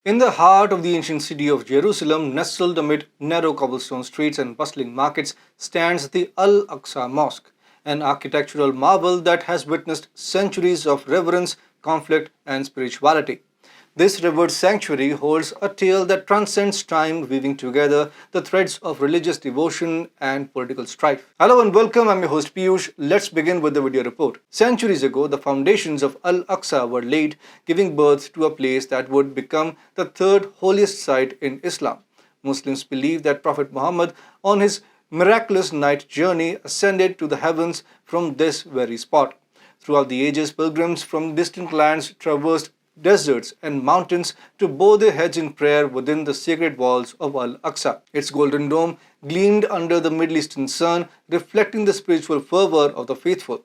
In the heart of the ancient city of Jerusalem, nestled amid narrow cobblestone streets and bustling markets, stands the Al-Aqsa Mosque, an architectural marvel that has witnessed centuries of reverence, conflict, and spirituality. This revered sanctuary holds a tale that transcends time, weaving together the threads of religious devotion and political strife. Hello and welcome, I'm your host Piyush. Let's begin with the video report. Centuries ago, the foundations of Al-Aqsa were laid, giving birth to a place that would become the third holiest site in Islam. Muslims believe that Prophet Muhammad, on his miraculous night journey, ascended to the heavens from this very spot. Throughout the ages, pilgrims from distant lands traversed deserts and mountains to bow their heads in prayer within the sacred walls of Al-Aqsa. Its golden dome gleamed under the Middle Eastern sun, reflecting the spiritual fervor of the faithful.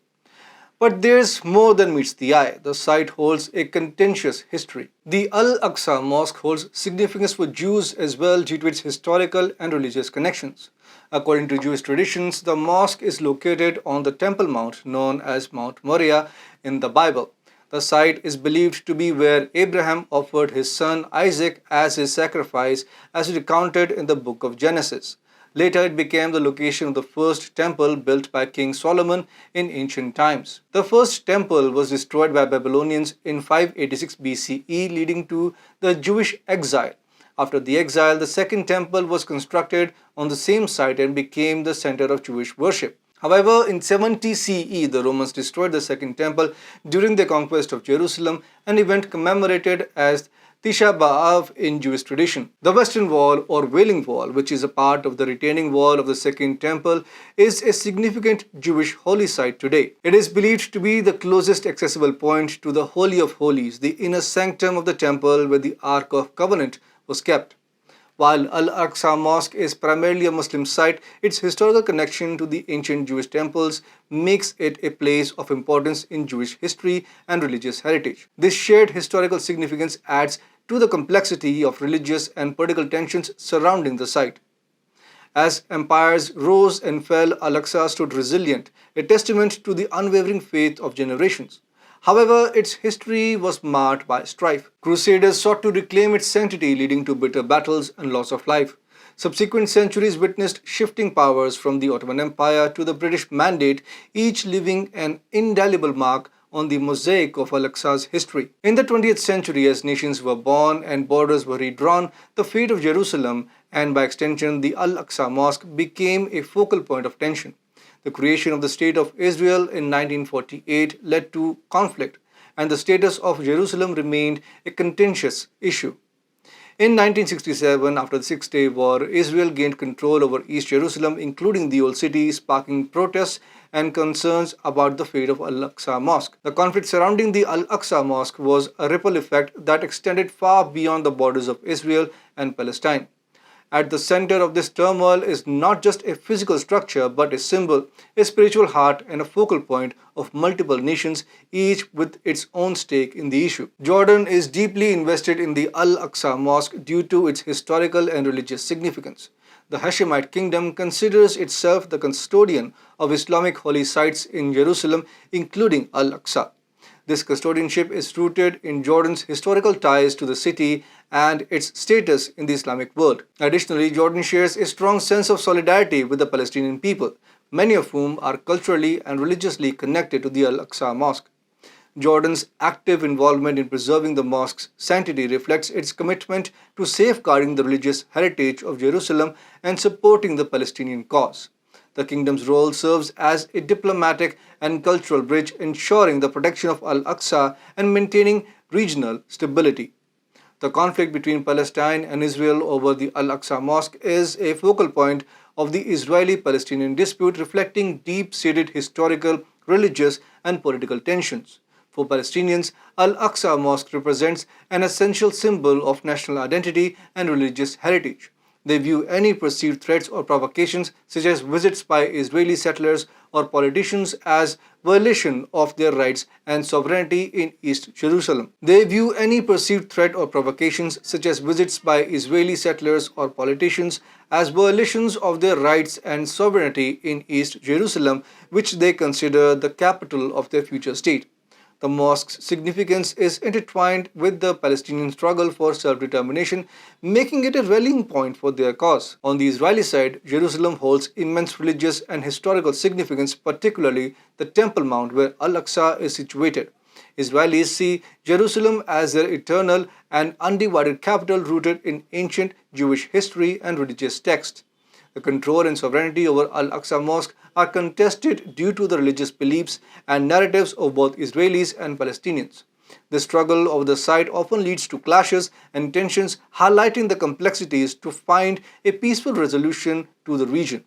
But there's more than meets the eye. The site holds a contentious history. The Al-Aqsa Mosque holds significance for Jews as well due to its historical and religious connections. According to Jewish traditions, the mosque is located on the Temple Mount known as Mount Moriah in the Bible. The site is believed to be where Abraham offered his son Isaac as his sacrifice, as recounted in the book of Genesis. Later, it became the location of the first temple built by King Solomon in ancient times. The first temple was destroyed by Babylonians in 586 BCE, leading to the Jewish exile. After the exile, the second temple was constructed on the same site and became the center of Jewish worship. However, in 70 CE, the Romans destroyed the second temple during the conquest of Jerusalem, an event commemorated as Tisha B'Av in Jewish tradition. The Western Wall or Wailing Wall, which is a part of the retaining wall of the Second Temple, is a significant Jewish holy site today. It is believed to be the closest accessible point to the Holy of Holies, the inner sanctum of the temple where the Ark of Covenant was kept. While Al-Aqsa Mosque is primarily a Muslim site, its historical connection to the ancient Jewish temples makes it a place of importance in Jewish history and religious heritage. This shared historical significance adds to the complexity of religious and political tensions surrounding the site. As empires rose and fell, Al-Aqsa stood resilient, a testament to the unwavering faith of generations. However, its history was marked by strife. Crusaders sought to reclaim its sanctity, leading to bitter battles and loss of life. Subsequent centuries witnessed shifting powers from the Ottoman Empire to the British Mandate, each leaving an indelible mark on the mosaic of Al-Aqsa's history. In the 20th century, as nations were born and borders were redrawn, the fate of Jerusalem and by extension the Al-Aqsa Mosque became a focal point of tension. The creation of the State of Israel in 1948 led to conflict, and the status of Jerusalem remained a contentious issue. In 1967, after the Six-Day War, Israel gained control over East Jerusalem, including the Old City, sparking protests and concerns about the fate of Al-Aqsa Mosque. The conflict surrounding the Al-Aqsa Mosque was a ripple effect that extended far beyond the borders of Israel and Palestine. At the center of this turmoil is not just a physical structure but a symbol, a spiritual heart, and a focal point of multiple nations, each with its own stake in the issue. Jordan is deeply invested in the Al-Aqsa Mosque due to its historical and religious significance. The Hashemite kingdom considers itself the custodian of Islamic holy sites in Jerusalem, including Al-Aqsa. This custodianship is rooted in Jordan's historical ties to the city and its status in the Islamic world. Additionally, Jordan shares a strong sense of solidarity with the Palestinian people, many of whom are culturally and religiously connected to the Al-Aqsa Mosque. Jordan's active involvement in preserving the mosque's sanctity reflects its commitment to safeguarding the religious heritage of Jerusalem and supporting the Palestinian cause. The kingdom's role serves as a diplomatic and cultural bridge, ensuring the protection of Al-Aqsa and maintaining regional stability. The conflict between Palestine and Israel over the Al-Aqsa Mosque is a focal point of the Israeli-Palestinian dispute, reflecting deep-seated historical, religious, and political tensions. For Palestinians, Al-Aqsa Mosque represents an essential symbol of national identity and religious heritage. They view any perceived threats or provocations, such as visits by Israeli settlers or politicians, as violation of their rights and sovereignty in East Jerusalem. They view any perceived threat or provocations, such as visits by Israeli settlers or politicians, as violations of their rights and sovereignty in East Jerusalem, which they consider the capital of their future state. The mosque's significance is intertwined with the Palestinian struggle for self-determination, making it a rallying point for their cause. On the Israeli side, Jerusalem holds immense religious and historical significance, particularly the Temple Mount where Al-Aqsa is situated. Israelis see Jerusalem as their eternal and undivided capital rooted in ancient Jewish history and religious texts. The control and sovereignty over Al-Aqsa Mosque are contested due to the religious beliefs and narratives of both Israelis and Palestinians. The struggle over the site often leads to clashes and tensions, highlighting the complexities to find a peaceful resolution to the region.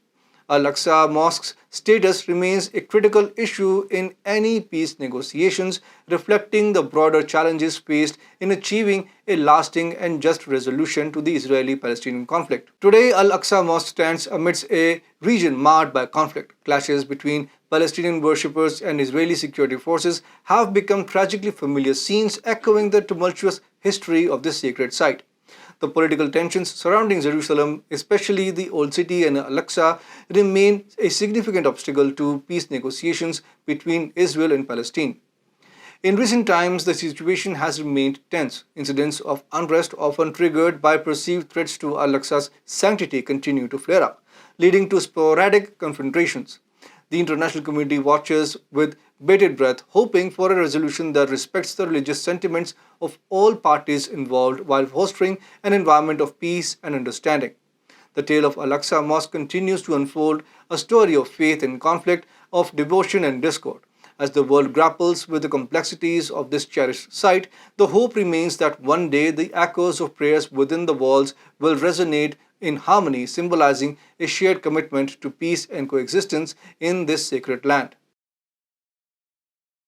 Al-Aqsa Mosque's status remains a critical issue in any peace negotiations, reflecting the broader challenges faced in achieving a lasting and just resolution to the Israeli-Palestinian conflict. Today, Al-Aqsa Mosque stands amidst a region marred by conflict. Clashes between Palestinian worshippers and Israeli security forces have become tragically familiar scenes, echoing the tumultuous history of this sacred site. The political tensions surrounding Jerusalem, especially the Old City and Al-Aqsa, remain a significant obstacle to peace negotiations between Israel and Palestine. In recent times, the situation has remained tense. Incidents of unrest, often triggered by perceived threats to Al-Aqsa's sanctity, continue to flare up, leading to sporadic confrontations. The international community watches with bated breath, hoping for a resolution that respects the religious sentiments of all parties involved while fostering an environment of peace and understanding. The tale of Al-Aqsa Mosque continues to unfold, a story of faith and conflict, of devotion and discord. As the world grapples with the complexities of this cherished site, the hope remains that one day the echoes of prayers within the walls will resonate in harmony, symbolizing a shared commitment to peace and coexistence in this sacred land.